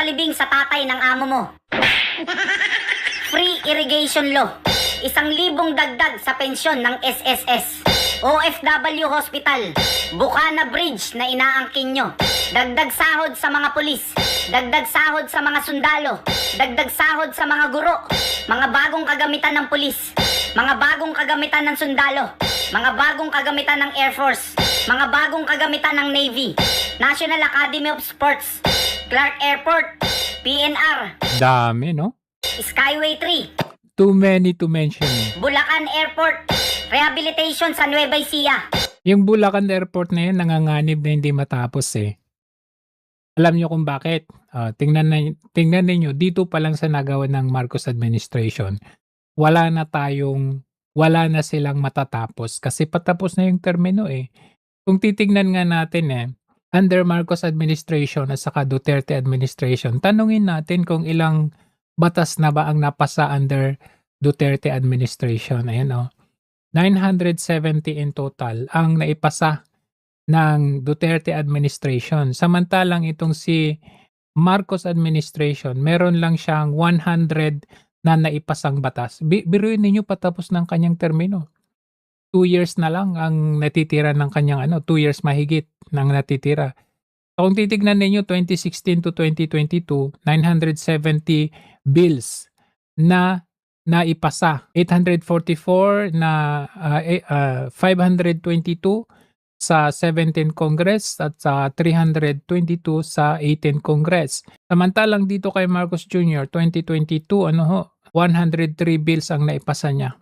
magpalibing sa tatay ng amo mo. Free irrigation law. 1,000 dagdag sa pensyon ng SSS. OFW Hospital. Bukana Bridge na inaangkin nyo. Dagdag sahod sa mga pulis. Dagdag sahod sa mga sundalo. Dagdag sahod sa mga guro. Mga bagong kagamitan ng pulis. Mga bagong kagamitan ng sundalo. Mga bagong kagamitan ng Air Force. Mga bagong kagamitan ng Navy. National Academy of Sports. Clark Airport. PNR. Dami, no? Skyway 3. Too many to mention. Bulacan Airport. Rehabilitation sa Nueva Ecija. Yung Bulacan Airport na yun, nanganganib na hindi matapos eh. Alam niyo kung bakit? Tingnan ninyo, dito pa lang sa nagawa ng Marcos administration, wala na silang matatapos kasi patapos na yung termino eh. Kung titignan nga natin under Marcos administration at saka Duterte administration, tanungin natin kung ilang batas na ba ang napasa under Duterte administration. Ayan 970 in total ang naipasa ng Duterte administration. Samantalang itong si Marcos administration, meron lang siyang 100 na naipasang batas. Biruin ninyo patapos ng kanyang termino. 2 years na lang ang natitira ng kanyang 2 years mahigit nang natitira. So kung titignan ninyo 2016 to 2022, 970 bills na naipasa. 844 na 522 sa 17th Congress at sa 322 sa 18th Congress. Samantalang dito kay Marcos Jr. 2022 103 bills ang naipasa niya.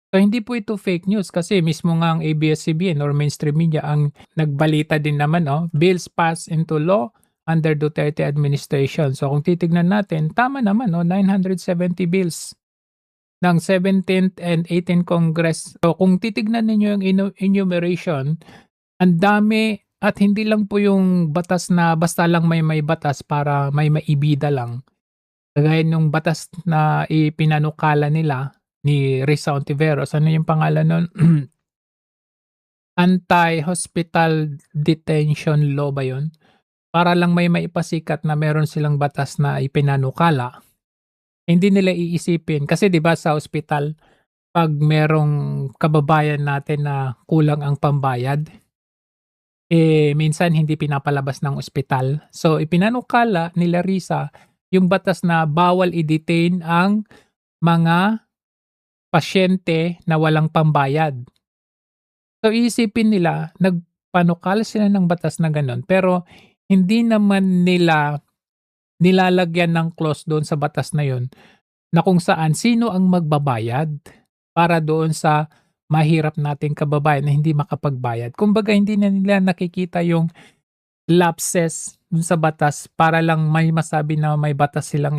So hindi po ito fake news kasi mismo nga ang ABS-CBN or mainstream media ang nagbalita din naman bills passed into law under Duterte administration. So kung titignan natin, tama naman 970 bills ng 17th and 18th Congress. So kung titignan ninyo yung enumeration, ang dami at hindi lang po yung batas na basta lang may batas para may maibida lang. Kagaya nung batas na ipinanukala nila ni Risa Ontiveros. Ano yung pangalan nun? Anti-hospital detention law ba yun? Para lang may maipasikat na meron silang batas na ipinanukala. Hindi nila iisipin. Kasi diba sa ospital, pag merong kababayan natin na kulang ang pambayad, minsan hindi pinapalabas ng ospital. So ipinanukala nila Risa yung batas na bawal i-detain ang mga pasyente na walang pambayad. So iisipin nila, nagpanukal sila ng batas na ganun, pero hindi naman nila nilalagyan ng clause doon sa batas na yun na kung saan sino ang magbabayad para doon sa mahirap nating kababayan na hindi makapagbayad. Kumbaga hindi na nila nakikita yung lapses dun sa batas para lang may masabi na may batas silang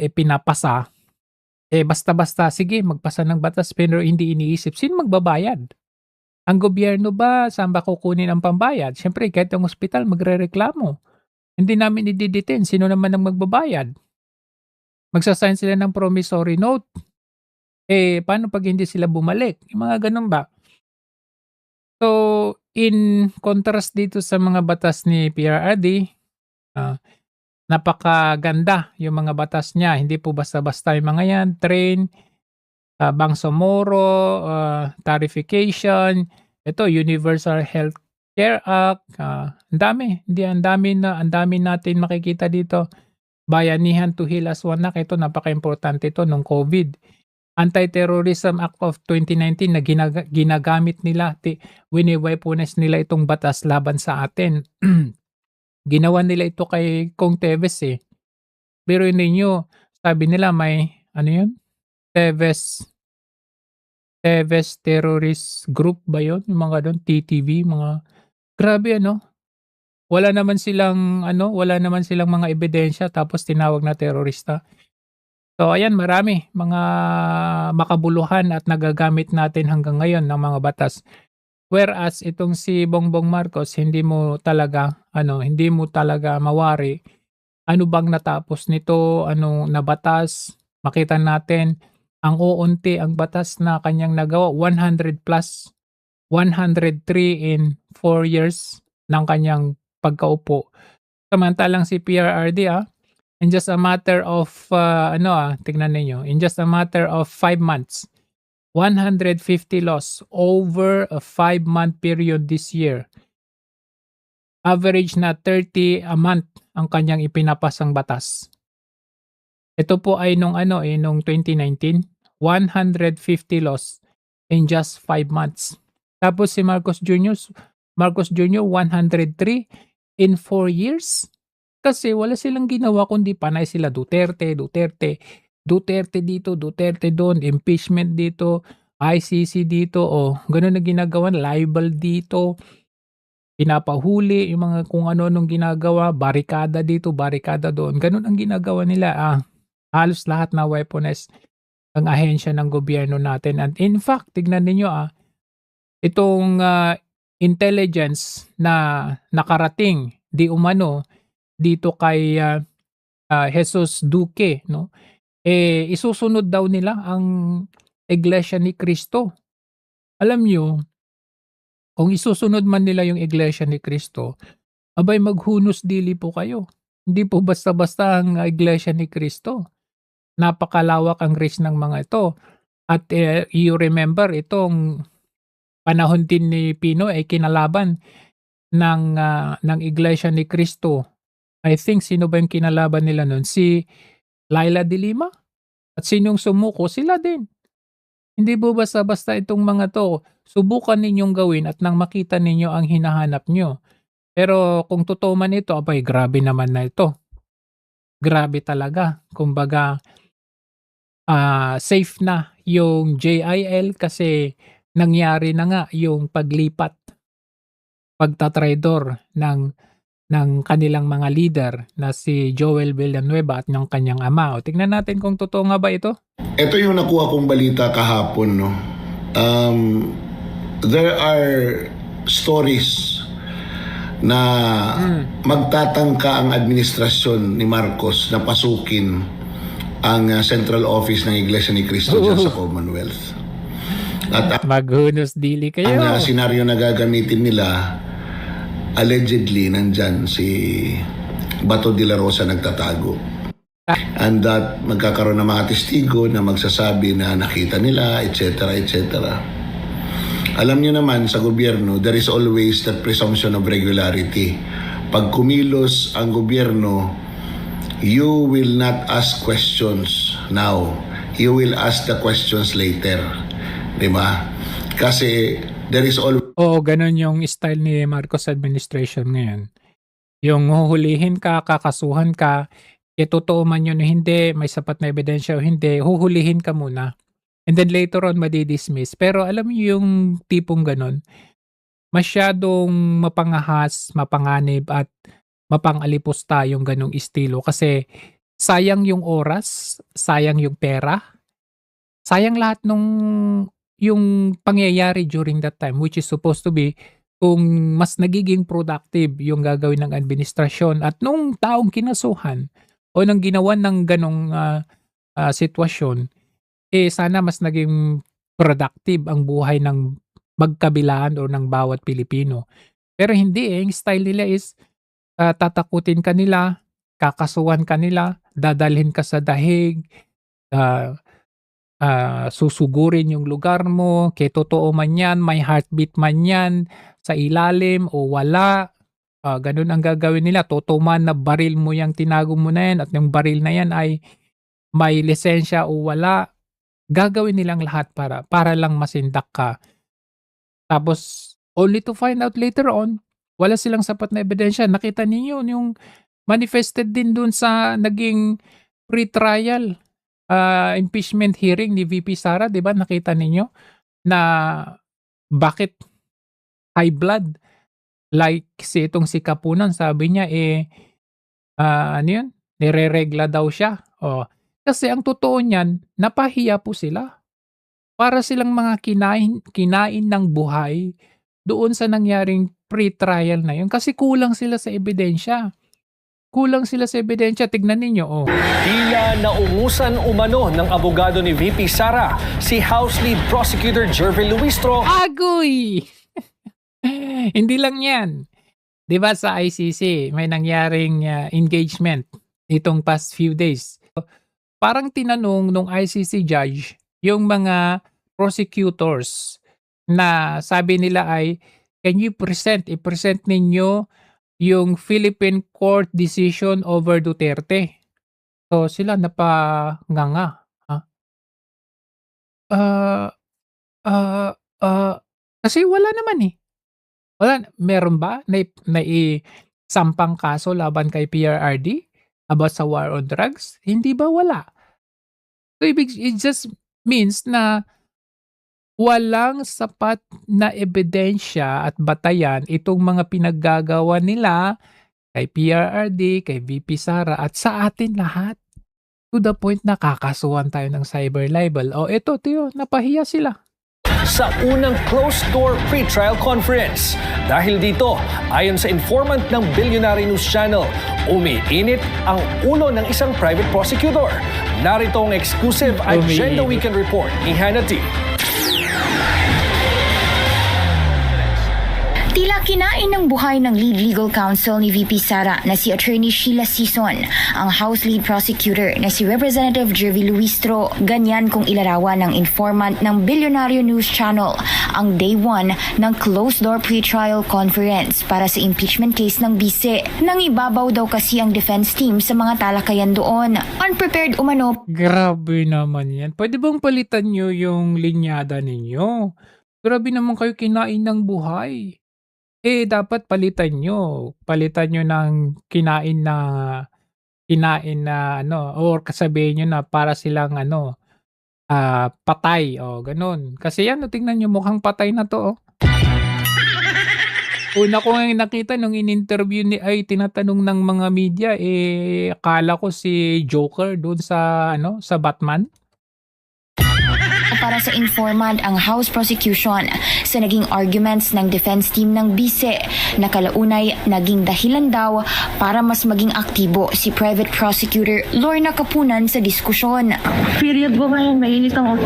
ipinapasa. Basta-basta, sige, magpasa ng batas pero hindi iniisip, sino magbabayad? Ang gobyerno ba, saan ba kukunin ang pambayad? Siyempre, kahit ang ospital, magre-reklamo. Hindi namin i-detain, sino naman ang magbabayad? Magsasign sila ng promissory note. Paano pag hindi sila bumalik? Yung mga ganun ba? So, in contrast dito sa mga batas ni PRRD, napakaganda yung mga batas niya. Hindi po basta-basta yung mga yan. Train, Bangsamoro, tarification, ito Universal Health Care Act, ang dami natin makikita dito. Bayanihan to Heal as One Act, ito napaka-importante ito nung COVID. Anti-Terrorism Act of 2019 na ginagamit nila, wini-weaponize nila itong batas laban sa atin. Ginawa nila ito kay Kong Teves Pero ninyo, sabi nila may, Teves Terrorist Group ba yun? Yung mga doon, TTV, mga, grabe wala naman silang mga ebidensya tapos tinawag na terorista. So ayan, marami mga makabuluhan at nagagamit natin hanggang ngayon ng mga batas. Whereas itong si Bongbong Marcos, hindi mo talaga mawari ano bang natapos nito, anong nabatas. Makita natin ang uunti ang batas na kanyang nagawa, 100 plus, 103 in 4 years ng kanyang pagkaupo. Samantalang si PRRD, in just a matter of, tignan ninyo, in just a matter of 5 months, 150 laws over a 5-month period this year. Average na 30 a month ang kanyang ipinapasang batas. Ito po ay nung 2019, 150 laws in just 5 months. Tapos si Marcos Jr., 103 in 4 years. Kasi wala silang ginawa kundi panay sila Duterte dito, Duterte doon, impeachment dito, ICC dito, ganun na ginagawa, libel dito, pinapahuli yung mga kung ano-anong ginagawa, barikada dito, barikada doon. Ganun ang ginagawa nila. Halos lahat na weaponize ang ahensya ng gobyerno natin. And in fact, tignan ninyo itong intelligence na nakarating di umano dito kay Jesus Duque, no? Isusunod daw nila ang Iglesia ni Cristo. Alam nyo, kung isusunod man nila yung Iglesia ni Cristo, abay maghunos dili po kayo. Hindi po basta-basta ang Iglesia ni Cristo. Napakalawak ang reach ng mga ito. At you remember, itong panahon din ni Pino ay kinalaban ng Iglesia ni Cristo. I think sino ba yung kinalaban nila nun? Si Laila de Lima? At sinong sumuko? Sila din. Hindi po basta-basta itong mga to. Subukan ninyong gawin at nang makita ninyo ang hinahanap nyo. Pero kung totoo man ito, abay grabe naman na ito. Grabe talaga. Kumbaga, safe na yung JIL kasi nangyari na nga yung paglipat, pagtatraidor ng kanilang mga leader na si Joel Villanueva at ng kanyang ama. Tingnan natin kung totoo nga ba ito. Ito yung nakuha kong balita kahapon, no? There are stories na magtatangka ang administrasyon ni Marcos na pasukin ang central office ng Iglesia ni Cristo dyan sa Commonwealth. At Maghunos dili kayo. ang senaryo na gagamitin nila, allegedly, nandyan si Bato de la Rosa nagtatago. And that magkakaroon ng mga testigo na magsasabi na nakita nila, etc., etc. Alam niyo naman sa gobyerno, there is always that presumption of regularity. Pag kumilos ang gobyerno, you will not ask questions now. You will ask the questions later. Diba? Kasi there is always Oo, ganun yung style ni Marcos administration ngayon. Yung huhulihin ka, kakasuhan ka, totoo man yun o hindi, may sapat na ebidensya o hindi, huhulihin ka muna. And then later on, madidismiss. Pero alam niyo yung tipong ganun, masyadong mapangahas, mapanganib at mapangalipusta yung ganung estilo. Kasi sayang yung oras, sayang yung pera, sayang lahat yung pangyayari during that time, which is supposed to be kung mas nagiging productive yung gagawin ng administrasyon at nung taong kinasuhan o nang ginawa ng ganong sitwasyon, sana mas naging productive ang buhay ng magkabilaan o ng bawat Pilipino. Pero hindi yung style nila is tatakutin ka nila, kakasuhan ka nila, dadalhin ka sa dahig, susugurin yung lugar mo, kay totoo man yan, may heartbeat man yan, sa ilalim o wala, ganun ang gagawin nila. Totoo man na baril mo yung tinago mo na yan at yung baril na yan ay may lisensya o wala, gagawin nilang lahat para lang masindak ka. Tapos, only to find out later on, wala silang sapat na ebidensya. Nakita niyo yung manifested din dun sa naging pre-trial impeachment hearing ni VP Sara, 'di ba? Nakita ninyo na bakit high blood, like itong si Kapunan, sabi niya nireregla daw siya. Kasi ang totoo niyan, napahiya po sila. Para silang mga kinain ng buhay doon sa nangyaring pre-trial na yun kasi kulang sila sa ebidensya. Tignan ninyo, Tila naungusan umano ng abogado ni VP Sara, si House Lead Prosecutor Jervy Luistro. Agoy! Hindi lang yan. 'Di ba sa ICC may nangyaring, engagement itong past few days. Parang tinanong nung ICC judge yung mga prosecutors na sabi nila ay, "Can you i-present ninyo yung Philippine court decision over Duterte." So sila napanganga, ah, ah, ah, kasi wala naman, eh. Meron ba naisampang kaso laban kay PRRD about sa war on drugs? Hindi ba wala? So it just means na walang sapat na ebidensya at batayan itong mga pinaggagawa nila kay PRRD, kay VP Sara at sa atin lahat. To the point na kakasuhan tayo ng cyber libel. O eto tiyo, napahiya sila. Sa unang closed-door pre-trial conference. Dahil dito, ayon sa informant ng Billionaire News Channel, umiinit ang ulo ng isang private prosecutor. Narito ang exclusive Agenda Umiinit. Weekend Report ni Hannity. Tila kinain ng buhay ng lead legal counsel ni VP Sara na si Attorney Sheila Sison, ang House Lead Prosecutor na si Representative Jervy Luistro. Ganyan kung ilarawan ng informant ng Billionaire News Channel ang day 1 ng closed-door pre-trial conference para sa impeachment case ng bise. Nangibabaw daw kasi ang defense team sa mga talakayan doon. Unprepared umano. Grabe naman yan. Pwede bang palitan nyo yung linyada ninyo? Grabe naman kayo kinain ng buhay. Dapat palitan nyo. Palitan nyo ng kinain na ano, or sabihin nyo na para silang ano, patay o ganun. Kasi yan, tingnan nyo, mukhang patay na to. Una ko nga nakita nung in-interview tinatanong ng mga media, akala ko si Joker doon sa sa Batman. Para sa informant ang House Prosecution sa naging arguments ng defense team ng bise na kalaunay naging dahilan daw para mas maging aktibo si Private Prosecutor Lorna Kapunan sa diskusyon. Period ko ngayon, mainit ang ulo.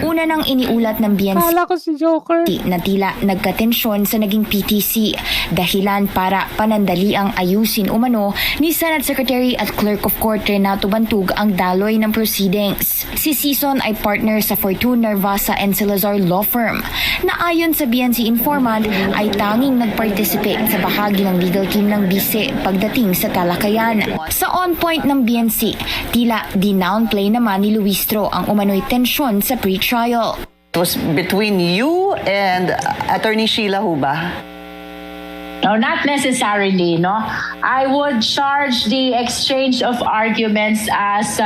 Una nang iniulat ng BNC Akala ko si Joker. na tila nagkatensyon sa naging PTC, dahilan para panandali ang ayusin umano ni Senate Secretary at Clerk of Court Renato Bantug ang daloy ng proceedings. Si Sison ay partner sa Fortune, Narvasa and Salazar Law Firm na ayon sa BNC informant ay tanging nag-participate sa bahagi ng legal team ng bise pagdating sa talakayan. Sa on-point ng BNC, tila dinownplay naman ni Luistro ang umano'y tensyon sa pre-trial. It was between you and Attorney Sheila ho ba? No, not necessarily, no. I would charge the exchange of arguments as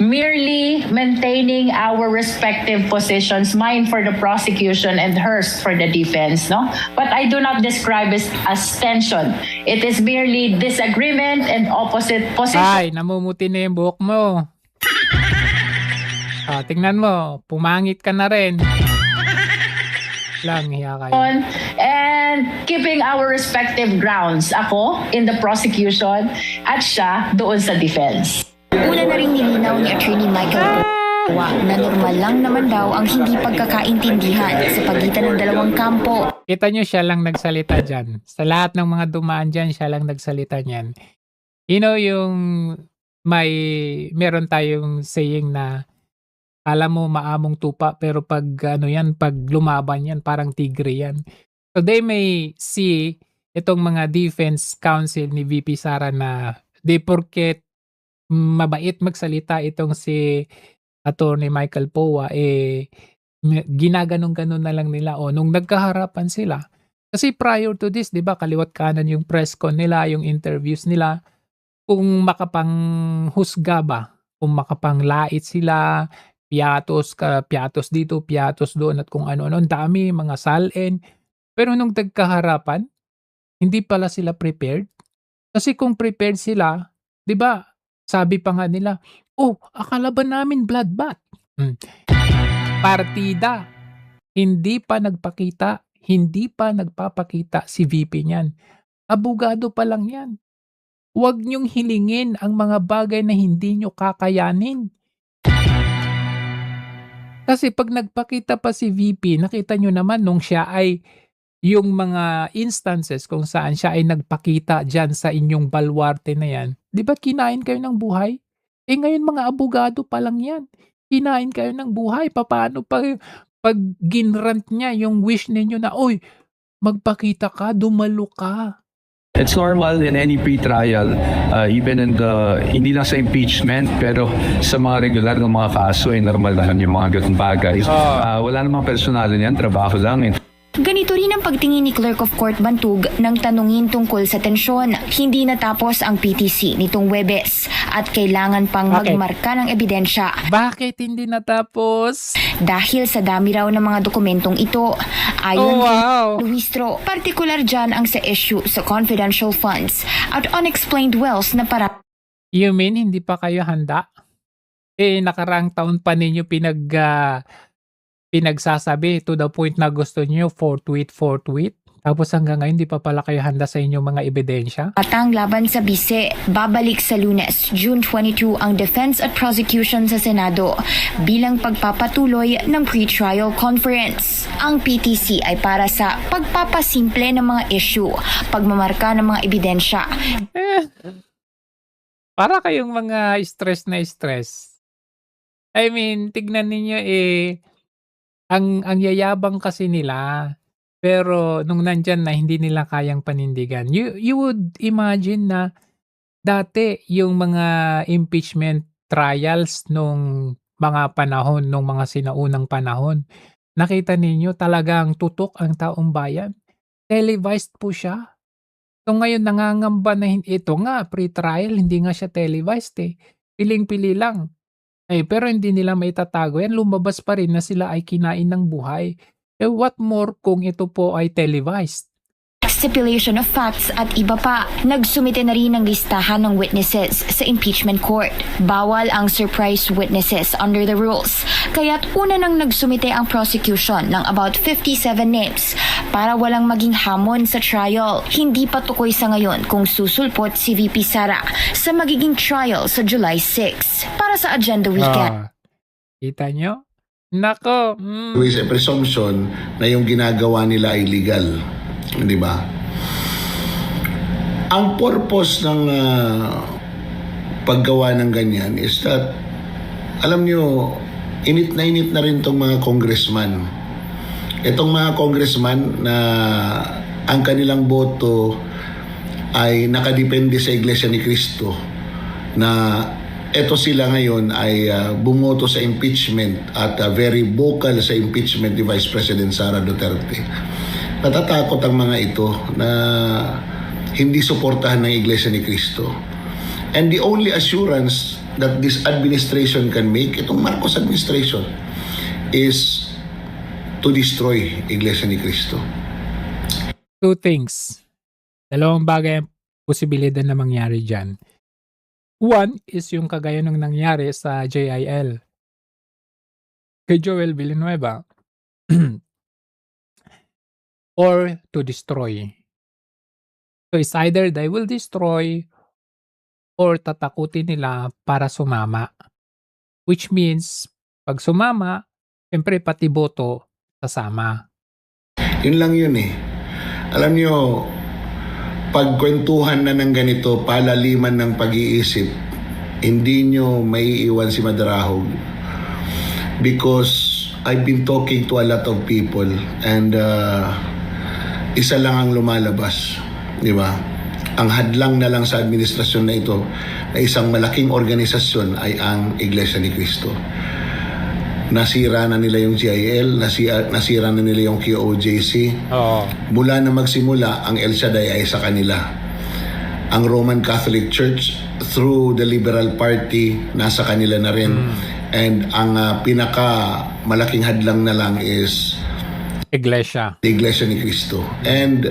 merely maintaining our respective positions, mine for the prosecution and hers for the defense, no? But I do not describe it as tension. It is merely disagreement and opposite position. Ay, namumuti na yung buhok mo. Tingnan mo, pumangit ka na rin. Lang, hiya kayo. And keeping our respective grounds. Ako in the prosecution at siya doon sa defense. Una na rin nilinaw ni Attorney Michael na normal lang naman daw ang hindi pagkakaintindihan sa pagitan ng dalawang kampo. Kita nyo, siya lang nagsalita dyan. Sa lahat ng mga dumaan dyan, siya lang nagsalita niyan. You know, yung meron tayong saying na alam mo maamong tupa pero pag pag lumaban yan parang tigre yan. So they may see itong mga defense counsel ni VP Sara na di porket mabait magsalita itong si Attorney Michael Powa ginaganon-ganon na lang nila nung nagkaharapan sila. Kasi prior to this, 'di ba, kaliwat kanan yung press con nila, yung interviews nila, kung makapanghusga ba, kung makapanglait sila, piatos dito, piatos doon at kung ano-ano, ang dami mga salin. Pero nung nagkaharapan, hindi pala sila prepared. Kasi kung prepared sila, 'di ba? Sabi pa nga nila, akala ba namin bloodbath? Partida. Hindi pa nagpapakita si VP niyan. Abogado pa lang yan. Huwag niyong hilingin ang mga bagay na hindi niyo kakayanin. Kasi pag nagpakita pa si VP, nakita niyo naman nung siya ay yung mga instances kung saan siya ay nagpakita diyan sa inyong baluarte na yan, 'di ba kinain kayo ng buhay? Eh, ngayon mga abogado pa lang yan, kinain kayo ng buhay. Papaano 'pag ginrant niya yung wish ninyo na, "Uy, magpakita ka, dumalo ka." It's normal in any pre-trial, even in hindi lang sa impeachment, pero sa mga regular ng mga kaso, ay normal lang yung mga ganung bagay. Wala namang personal yan, trabaho lang. Ganito rin ang pagtingin ni Clerk of Court Bantug nang tanungin tungkol sa tensyon. Hindi natapos ang PTC nitong Huwebes at kailangan pang Bakit? magmarka ng ebidensya Bakit hindi natapos? dahil sa dami raw ng mga dokumentong ito. Ayon Oh, wow. kay Luistro, partikular dyan ang sa issue sa confidential funds at unexplained wealth na para You mean hindi pa kayo handa? Eh, nakaraang taon pa ninyo pinagsasabi to the point na gusto niyo forthwith. Tapos hanggang ngayon, hindi pa pala kayo handa sa inyong mga ebidensya? Patang laban sa bise, babalik sa Lunes, June 22 ang defense at prosecution sa Senado bilang pagpapatuloy ng pre-trial conference. Ang PTC ay para sa pagpapasimple ng mga issue, pagmamarka ng mga ebidensya. Para kayong mga stress na stress. I mean, tignan ninyo ang yayabang kasi nila. Pero nung nandyan na hindi nila kayang panindigan. You would imagine na dati yung mga impeachment trials nung mga panahon, nung mga sinaunang panahon, nakita ninyo talagang tutok ang taong bayan. Televised po siya. So ngayon nangangamba na ito nga, pre-trial, hindi nga siya televised Piling-pili lang. Pero hindi nila maitatago yan. Lumabas pa rin na sila ay kinain ng buhay. What more kung ito po ay televised? Stipulation of facts at iba pa. Nagsumite na rin ng listahan ng witnesses sa impeachment court. Bawal ang surprise witnesses under the rules. Kaya't una nang nagsumite ang prosecution ng about 57 names para walang maging hamon sa trial. Hindi pa tukoy sa ngayon kung susulpot si VP Sara sa magiging trial sa July 6. Para sa Agenda Weekend. Kita nyo? Nako. There is a presumption na yung ginagawa nila ay legal. Di ba? Ang purpose ng paggawa ng ganyan is that, alam nyo, init na rin itong mga congressman. Itong mga congressman na ang kanilang boto ay nakadepende sa Iglesia ni Cristo, na eto sila ngayon ay bumoto sa impeachment at very vocal sa impeachment ni Vice President Sara Duterte. Natatakot ang mga ito na hindi suportahan ng Iglesia ni Cristo. And the only assurance that this administration can make, itong Marcos administration, is to destroy Iglesia ni Cristo. Two things. Dalawang bagay ang posibilidad na mangyari dyan. One is yung kagaya ng nangyari sa JIL. Kay Joel Villanueva. Or to destroy. So it's either they will destroy or tatakutin nila para sumama. Which means, pag sumama, siyempre pati boto sasama. Yun lang yun Alam nyo, pagkwentuhan na ng ganito, palaliman ng pag-iisip, hindi nyo maiiwan si Madarahog. Because I've been talking to a lot of people and isa lang ang lumalabas. Di ba? Ang hadlang na lang sa administrasyon na ito na isang malaking organisasyon ay ang Iglesia ni Cristo. Nasira na nila yung GIL, nasira na nila yung QOJC. Mula na magsimula, ang El Shaddai ay sa kanila. Ang Roman Catholic Church, through the Liberal Party, nasa kanila na rin. And ang pinaka malaking hadlang na lang is Iglesia. the Iglesia ni Cristo. And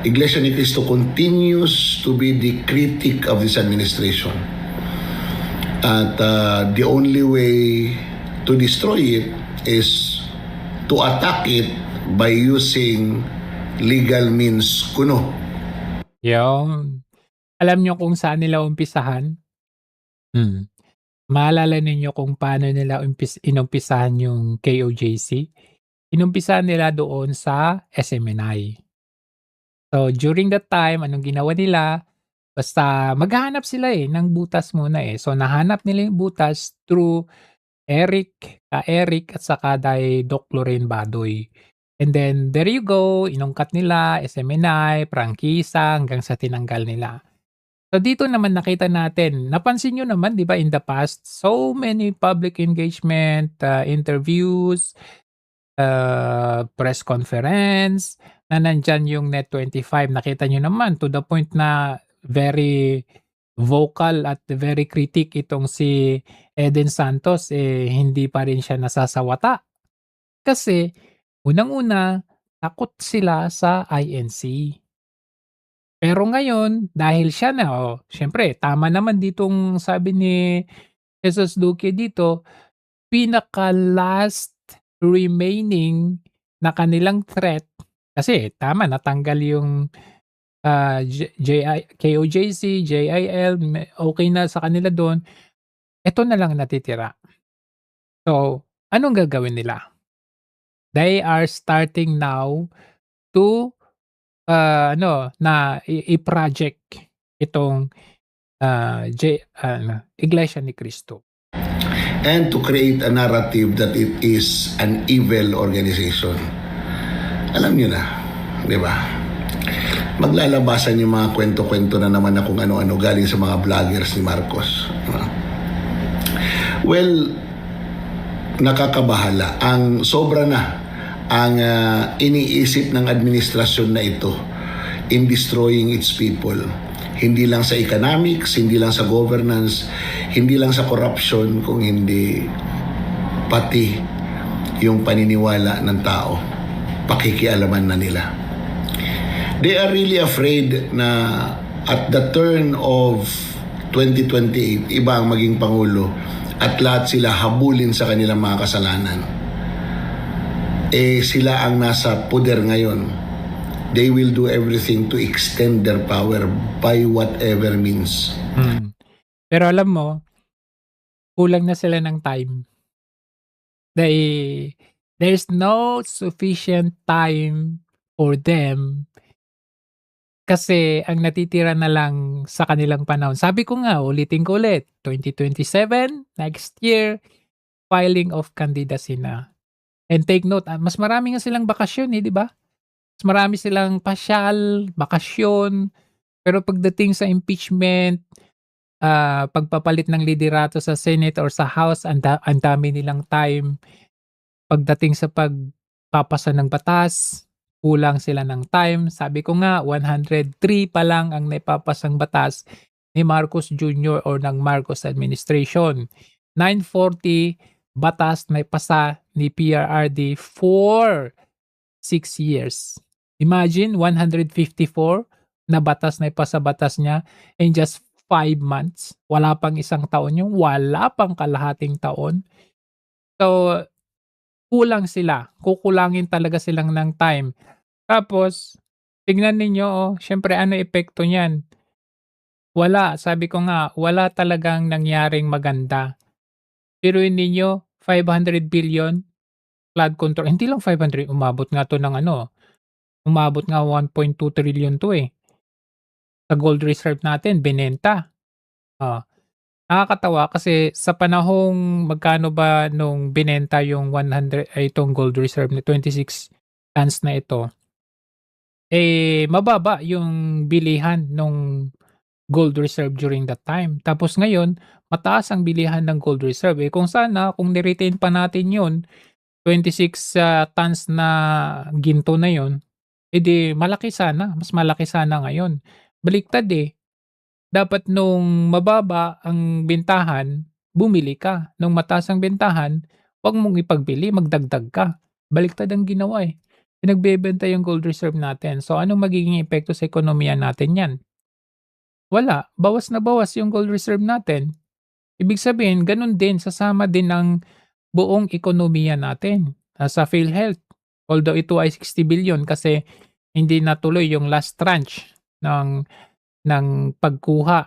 Iglesia ni Cristo continues to be the critic of this administration. At the only way to destroy it is to attack it by using legal means kuno. Yun. Alam nyo kung saan nila umpisahan? Maalala ninyo kung paano nila inumpisahan yung KOJC? inumpisa nila doon sa SMNI. So, during that time, anong ginawa nila? Basta maghahanap sila ng butas muna So, nahanap nila yung butas through Eric at saka Doc Lorraine Badoy. And then, there you go, inungkat nila, SMNI, prangkisa, hanggang sa tinanggal nila. So, dito naman nakita natin, napansin nyo naman, di ba, in the past, so many public engagement, interviews, press conference, na nandyan yung Net25. Nakita nyo naman, to the point na very vocal at very critic itong si Eden Santos, hindi pa rin siya nasasawata. Kasi, unang-una, takot sila sa INC. Pero ngayon, dahil siya na, syempre, tama naman ditong sabi ni Jesus Duque dito, pinaka-last remaining na kanilang threat, kasi tama, natanggal yung KOJC, JIL, okay na sa kanila doon. Ito na lang natitira. So, anong gagawin nila? They are starting now to i-project itong Iglesia ni Cristo. And to create a narrative that it is an evil organization. Alam niyo na, di ba? Maglalabasan yung mga kwento-kwento na naman na kung ano-ano galing sa mga vloggers ni Marcos. Well, nakakabahala. Ang sobra na ang iniisip ng administrasyon na ito in destroying its people. Hindi lang sa economics, hindi lang sa governance, hindi lang sa corruption, kung hindi pati yung paniniwala ng tao. Pakikialaman na nila. They are really afraid na at the turn of 2028, iba ang maging Pangulo at lahat sila habulin sa kanilang mga kasalanan. Sila ang nasa poder ngayon. They will do everything to extend their power by whatever means. Pero alam mo, kulang na sila ng time. There's no sufficient time for them kasi ang natitira na lang sa kanilang panahon. Sabi ko nga, ulitin ko ulit, 2027, next year, filing of candidacy na. And take note, mas marami nga silang bakasyon di ba? Mas marami silang pasyal, bakasyon, pero pagdating sa impeachment, pagpapalit ng liderato sa Senate or sa House, ang dami nilang time. Pagdating sa pagpapasa ng batas, kulang sila ng time. Sabi ko nga, 103 pa lang ang naipapasang batas ni Marcos Jr. or ng Marcos administration. 940 batas na ipasa ni PRRD for 6 years. Imagine, 154 na batas na ipasa batas niya in just 5 months. Wala pang isang taon yung, wala pang kalahating taon. So, kulang sila. Kukulangin talaga silang ng time. Tapos, tignan ninyo, syempre ano epekto niyan? Wala, sabi ko nga, wala talagang nangyaring maganda. Pero ninyo, 500 billion flood control. Hindi lang 500, umabot nga to ng umabot nga 1.2 trillion to Sa gold reserve natin, binenta. Nakakatawa kasi sa panahong magkano ba nung binenta yung 100 itong gold reserve na 26 tons na ito, mababa yung bilihan nung gold reserve during that time. Tapos ngayon, mataas ang bilihan ng gold reserve. Kung sana, kung niretain pa natin yun, 26 tons na ginto na yun, edi malaki sana, mas malaki sana ngayon. Baliktad dapat nung mababa ang bentahan, bumili ka. Nung mataas ang bentahan, wag mong ipagbili, magdagdag ka. Baliktad ang ginawa Pinagbebenta yung gold reserve natin. So anong magiging epekto sa ekonomiya natin yan? Wala. Bawas na bawas yung gold reserve natin. Ibig sabihin, ganun din, sasama din ang buong ekonomiya natin sa PhilHealth. Although ito ay 60 billion kasi hindi natuloy yung last tranche ng pagkuha.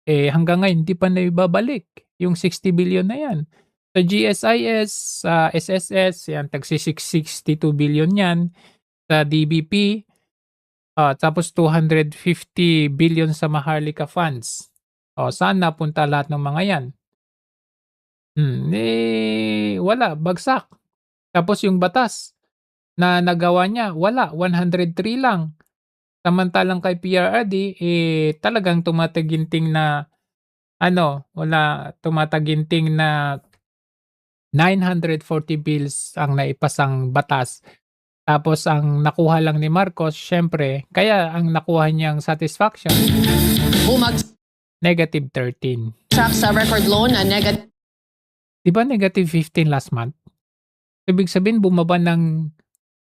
Hanggang ngayon, hindi pa naibabalik yung 60 billion na yan. Sa GSIS, sa SSS, yan, tagsi 662 billion yan. Sa DBP, tapos 250 billion sa Maharlika Funds. Saan napunta lahat ng mga yan? Wala, bagsak. Tapos yung batas na nagawa niya, wala, 103 lang. Samantalang kay PRRD, talagang tumataginting na tumataginting na 940 bills ang naipasang batas. Tapos ang nakuha lang ni Marcos, syempre, kaya ang nakuha niyang satisfaction, negative 13. Sa record loan na negative. Di ba negative 15 last month? Ibig sabihin, bumaba ng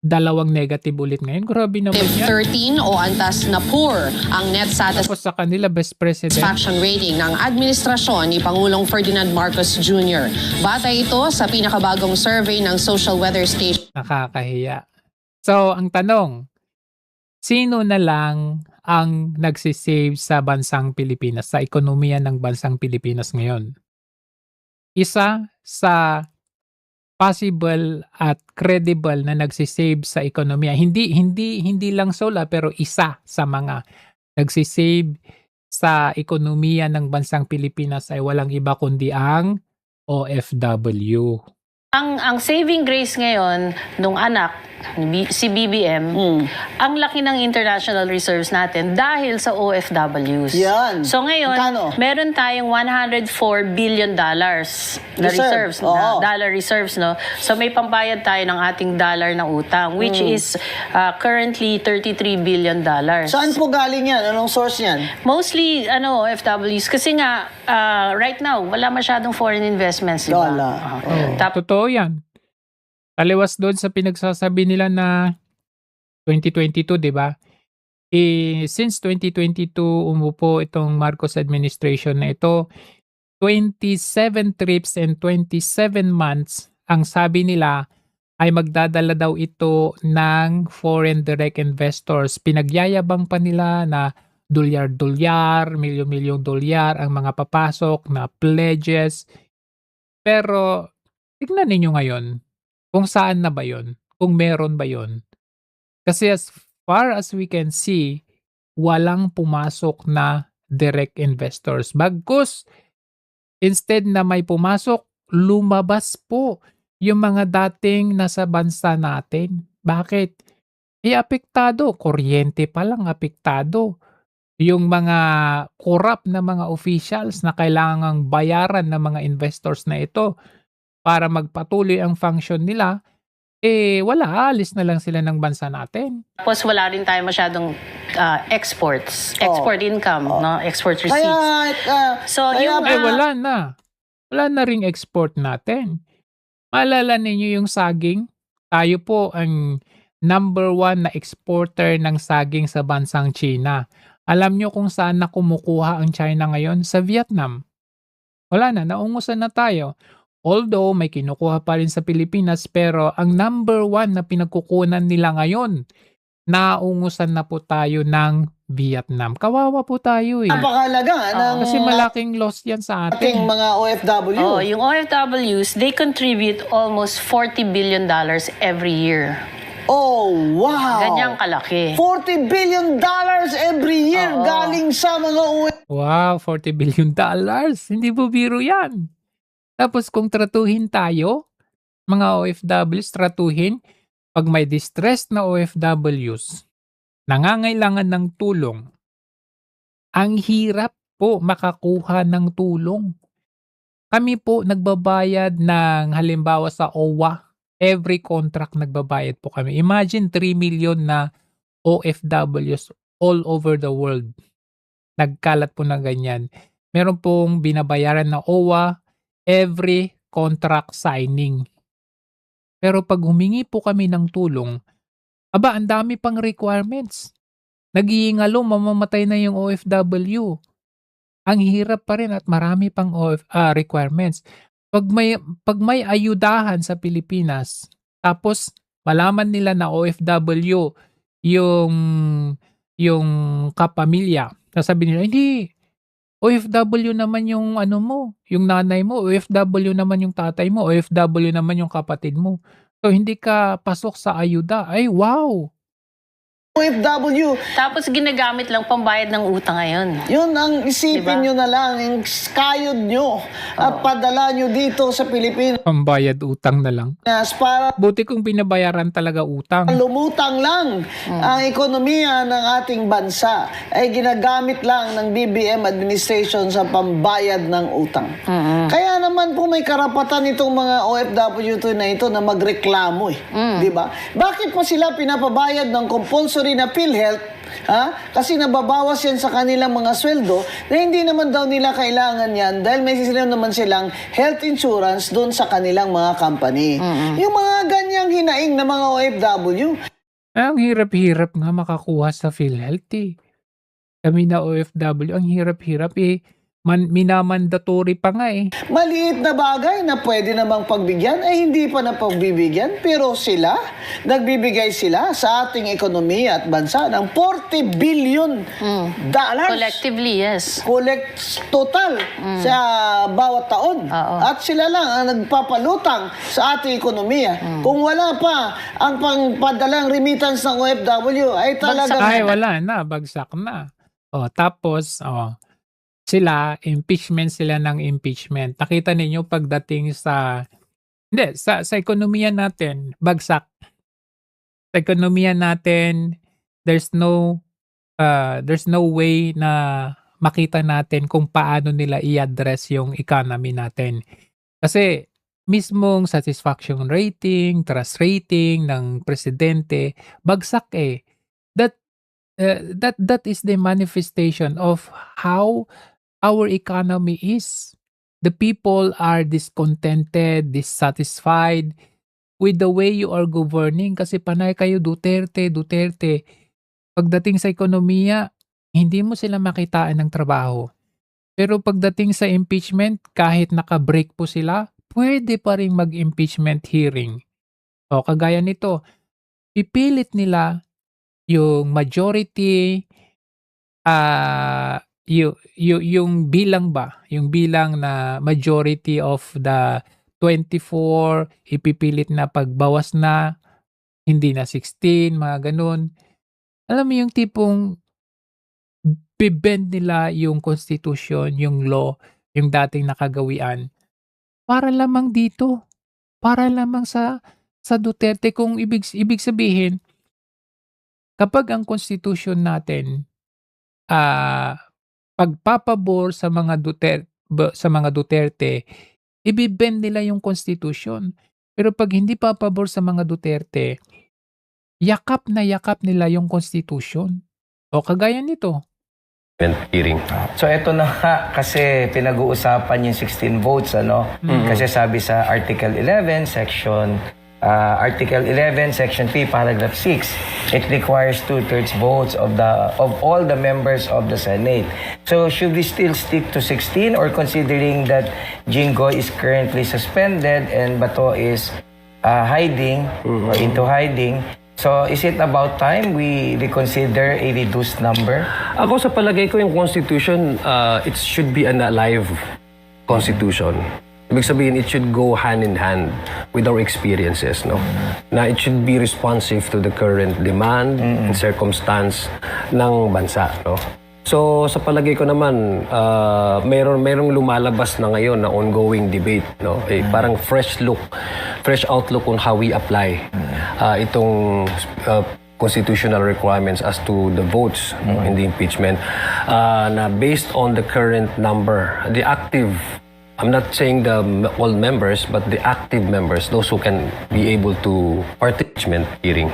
2 negative ulit ngayon. Grabe naman yan. 13 o antas na poor ang net Tapos sa kanila, best president. satisfaction rating ng administrasyon ni Pangulong Ferdinand Marcos Jr. Batay ito sa pinakabagong survey ng Social Weather Station. Nakakahiya. So, ang tanong, sino na lang ang nagsisave sa bansang Pilipinas, sa ekonomiya ng bansang Pilipinas ngayon? Isa sa possible at credible na nagsisave sa ekonomiya. Hindi lang sola, pero isa sa mga nagsisave sa ekonomiya ng bansang Pilipinas ay walang iba kundi ang OFW. Ang saving grace ngayon nung anak, si BBM, ang laki ng international reserves natin dahil sa OFWs. Yan. So ngayon, Magkano? meron tayong $104 billion na reserves, Oo. dollar reserves, no? So may pambayad tayo ng ating dollar na utang, which is currently $33 billion. Saan po galing yan? Anong source yan? Mostly OFWs kasi nga right now wala masyadong foreign investments, di ba? Wala. Totoo yan. Taliwas doon sa pinagsasabi nila na 2022, di ba? Since 2022 umupo itong Marcos administration na ito, 27 trips and 27 months ang sabi nila ay magdadala daw ito ng foreign direct investors. Pinagyayabang pa nila na dolyar-dolyar, milyon-milyong dolyar ang mga papasok na pledges. Pero tignan ninyo ngayon kung saan na ba yon, kung meron ba yon. Kasi as far as we can see, walang pumasok na direct investors. Bagkus, instead na may pumasok, lumabas po yung mga dating nasa bansa natin. Bakit? Apektado. Kuryente pa lang apektado. Yung mga corrupt na mga officials na kailangang bayaran ng mga investors na ito para magpatuloy ang function nila, wala, alis na lang sila ng bansa natin. Tapos wala rin tayo masyadong export income, no? Export receipts. So yung Wala na. Wala na ring export natin. Maalala ninyo yung saging? Tayo po ang number 1 na exporter ng saging sa bansang China. Alam nyo kung saan na kumukuha ang China ngayon? Sa Vietnam. Wala na, naungusan na tayo. Although may kinukuha pa rin sa Pilipinas, pero ang number 1 na pinagkukunan nila ngayon, naungusan na po tayo ng Vietnam. Kawawa po tayo eh. Napakalaga ng Kasi malaking loss yan sa ating atin. mga OFW. yung OFWs, they contribute almost $40 billion every year. Oh, wow! Ganyang kalaki. $40 billion every year Oo. galing sa mga OFW. Wow, $40 billion. Hindi po biro yan. Tapos kung tratuhin tayo, mga OFWs, tratuhin, pag may distressed na OFWs, nangangailangan ng tulong, ang hirap po makakuha ng tulong. Kami po nagbabayad ng halimbawa sa OWA, every contract nagbabayad po kami. Imagine 3 million na OFWs all over the world. Nagkalat po na ganyan. Meron pong binabayaran na OWA every contract signing. Pero pag humingi po kami ng tulong, ang dami pang requirements. Nag-iingalo, mamamatay na yung OFW. Ang hirap pa rin at marami pang requirements. Pag may ayudahan sa Pilipinas, tapos malaman nila na OFW yung kapamilya, sasabihin nila, hindi, OFW naman yung ano mo, yung nanay mo, OFW naman yung tatay mo, OFW naman yung kapatid mo. So hindi ka pasok sa ayuda. Ay, wow! OFW, Tapos ginagamit lang pambayad ng utang ngayon. yun ang isipin Diba? nyo na lang, yung kayod nyo at padala nyo dito sa Pilipinas Pambayad utang na lang. para Buti kung binabayaran talaga utang. lumutang lang ang ekonomiya ng ating bansa ay ginagamit lang ng BBM administration sa pambayad ng utang. Kaya naman po may karapatan itong mga OFW na ito na magreklamo di ba? Bakit po sila pinapabayad ng compulsory na PhilHealth? Kasi nababawas yan sa kanilang mga sweldo na hindi naman daw nila kailangan yan dahil may sila naman silang health insurance doon sa kanilang mga company. Yung mga ganyang hinaing na mga OFW, Ang hirap-hirap nga makakuha sa PhilHealth eh. Kami na OFW, ang hirap-hirap eh. Minamandatory pa nga eh. maliit na bagay na pwede namang pagbigyan ay hindi pa na pagbibigyan pero sila, nagbibigay sila sa ating ekonomiya at bansa ng 40 billion dollars. Collectively, yes. Total sa bawat taon. At sila lang ang nagpapalutang sa ating ekonomiya. Kung wala pa ang pangpadalang remittance ng OFW ay talagang Ay, wala na. Bagsak na. Tapos, sila, impeachment sila ng impeachment. Nakita ninyo pagdating sa ekonomiya natin, bagsak. Sa ekonomiya natin, there's no way na makita natin kung paano nila i-address yung economy natin. Kasi mismong satisfaction rating, trust rating ng presidente, bagsak eh. That is the manifestation of how our economy is. The people are discontented, dissatisfied with the way you are governing kasi panay kayo Duterte. Pagdating sa ekonomiya, hindi mo sila makitaan ng trabaho. Pero pagdating sa impeachment, kahit naka-break po sila, pwede pa rin mag-impeachment hearing. Kagaya nito, pipilit nila yung majority, yung bilang na majority of the 24 ipipilit na pagbawas na, hindi na 16, mga ganun. Alam mo yung tipong bibend nila yung constitution, yung law, yung dating nakagawian para lamang dito, para lamang sa Duterte. Kung ibig sabihin, kapag ang constitution natin pagpapabor sa mga Duterte, ibibend nila yung constitution. Pero pag hindi papabor sa mga Duterte, yakap na yakap nila yung constitution. Kagaya nito. Hearing. So eto na nga, kasi pinag-uusapan yung 16 votes, Kasi sabi sa Article 11, Article 11, Section 3, Paragraph 6, it requires 2/3 votes of all the members of the Senate. So should we still stick to 16, or considering that Jinggoy is currently suspended and Bato is hiding or into hiding, so is it about time we reconsider a reduced number? Ako sa palagay ko yung Constitution, it should be an alive Constitution. Ibig sabihin, it should go hand in hand with our experiences, Na it should be responsive to the current demand and circumstance ng bansa, So, sa palagay ko naman, mayroong lumalabas na ngayon na ongoing debate, parang fresh outlook on how we apply itong constitutional requirements as to the votes in the impeachment, na based on the current number, the active, I'm not saying all members, but the active members, those who can be able to participate hearing.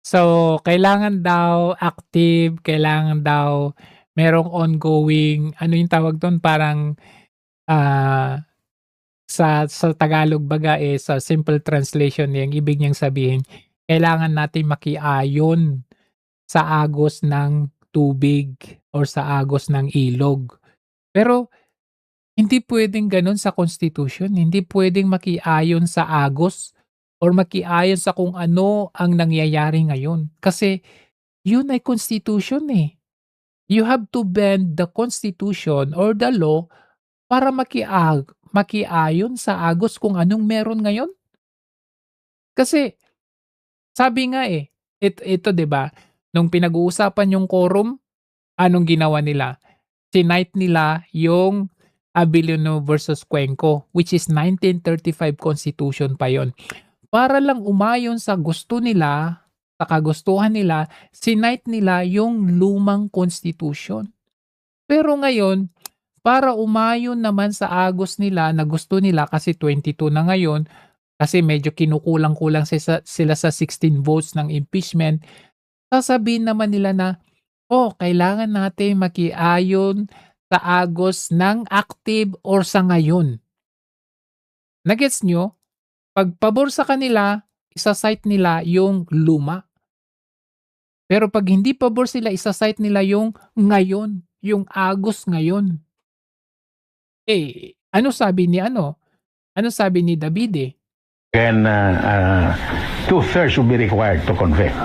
So, kailangan daw active, kailangan daw merong ongoing, ano yung tawag doon, parang sa Tagalog baga sa simple translation, yung ibig niyang sabihin, kailangan natin makiayon sa agos ng tubig or sa agos ng ilog. Pero, hindi pwedeng ganun sa Constitution. Hindi pwedeng makiayon sa agos or makiayon sa kung ano ang nangyayari ngayon. Kasi yun ay Constitution eh. You have to bend the constitution or the law para makiayon sa agos kung anong meron ngayon. Kasi sabi nga ito 'di ba, nung pinag-uusapan yung quorum, anong ginawa nila? Sinight nila yung Abilino versus Cuenco, which is 1935 Constitution pa yon. Para lang umayon sa gusto nila, sa kagustuhan nila, sinight nila yung lumang Constitution. Pero ngayon, para umayon naman sa agos nila na gusto nila, kasi 22 na ngayon, kasi medyo kinukulang-kulang sila sa 16 votes ng impeachment, sasabihin naman nila na, kailangan natin makiayon sa agos ng active or sa ngayon. Nagets nyo? Pag pabor sa kanila, isa-cite nila yung luma. Pero pag hindi pabor sila, isa-cite nila yung ngayon, yung agos ngayon. Ano sabi ni Ano sabi ni Davide? And 2/3 will be required to convict.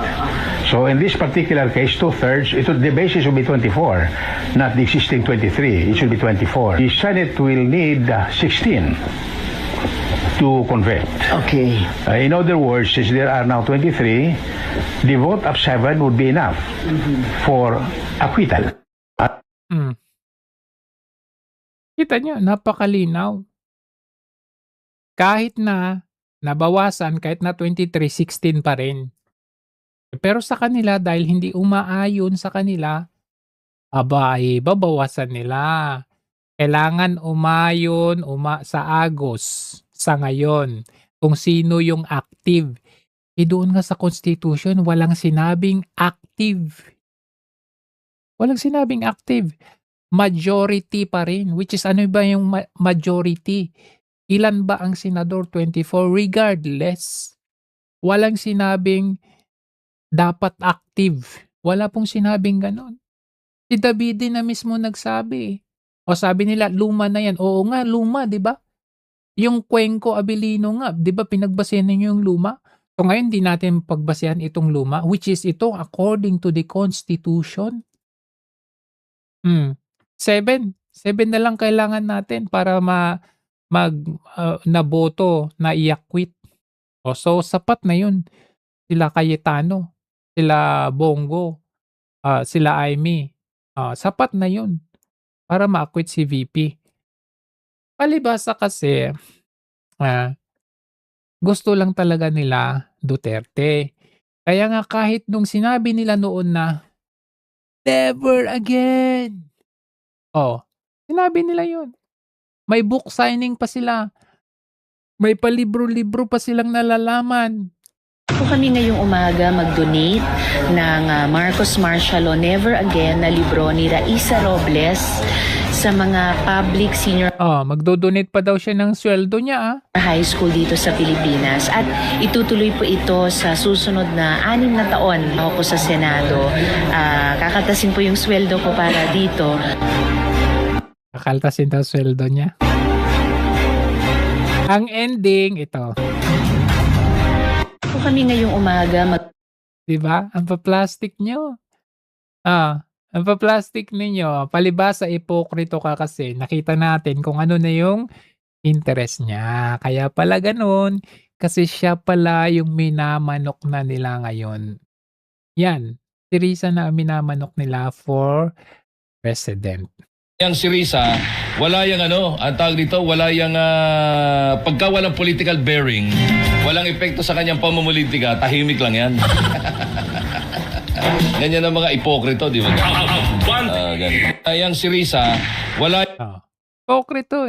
So in this particular case, 2/3, the basis will be 24, not the existing 23. It should be 24. The Senate will need 16 to convict. Okay. In other words, since there are now 23, the vote of 7 would be enough for acquittal. Kita nyo, napakalinaw. Kahit na nabawasan, kahit na 23, 16 pa rin. Pero sa kanila, dahil hindi umaayon sa kanila, babawasan nila. Kailangan umayon sa agos, sa ngayon, kung sino yung active. Doon nga sa Constitution, walang sinabing active. Walang sinabing active. Majority pa rin, which is ano ba yung majority? Ilan ba ang senador? 24. Regardless, walang sinabing dapat active. Wala pong sinabing ganon. Si Davide na mismo nagsabi. O sabi nila, luma na yan. Oo nga, luma, di ba? Yung Cuenco Abilino nga, di ba pinagbasehan ninyo yung luma? So ngayon, di natin pagbasehan itong luma, which is ito according to the Constitution. 7 na lang kailangan natin para naboto na i-acquit. So sapat na yun. Sila Cayetano, sila Bongo, sila Aimee. Sapat na yun para ma-acquit si VP. Palibhasa kasi gusto lang talaga nila Duterte. Kaya nga kahit nung sinabi nila noon na never again. Sinabi nila yun. May book signing pa sila. May palibro-libro pa silang nalalaman. Po kami ngayong umaga mag-donate ng Marcos Marcial o Never Again na libro ni Raisa Robles sa mga public senior Magdo-donate pa daw siya ng sweldo niya high school dito sa Pilipinas. At itutuloy po ito sa susunod na 6 na taon ako sa Senado. Kakaltasin po yung sweldo ko para dito. Kakaltasin daw sweldo niya. Ang ending, ito. Po kami ngayong umaga Diba? Ang pa-plastic nyo. Ang pa-plastic ninyo. Palibhasa, ipokrito ka kasi. Nakita natin kung ano na yung interest niya. Kaya pala ganun. Kasi siya pala yung minamanok na nila ngayon. Yan. Si Risa na minamanok nila for president. Yang si Risa, wala yung ang tawag dito, wala yung pagka walang political bearing, walang epekto sa kanyang pamumulitika, tahimik lang yan. Ganyan ang mga ipokrito, di ba? Yang si Risa, wala... Ipokrito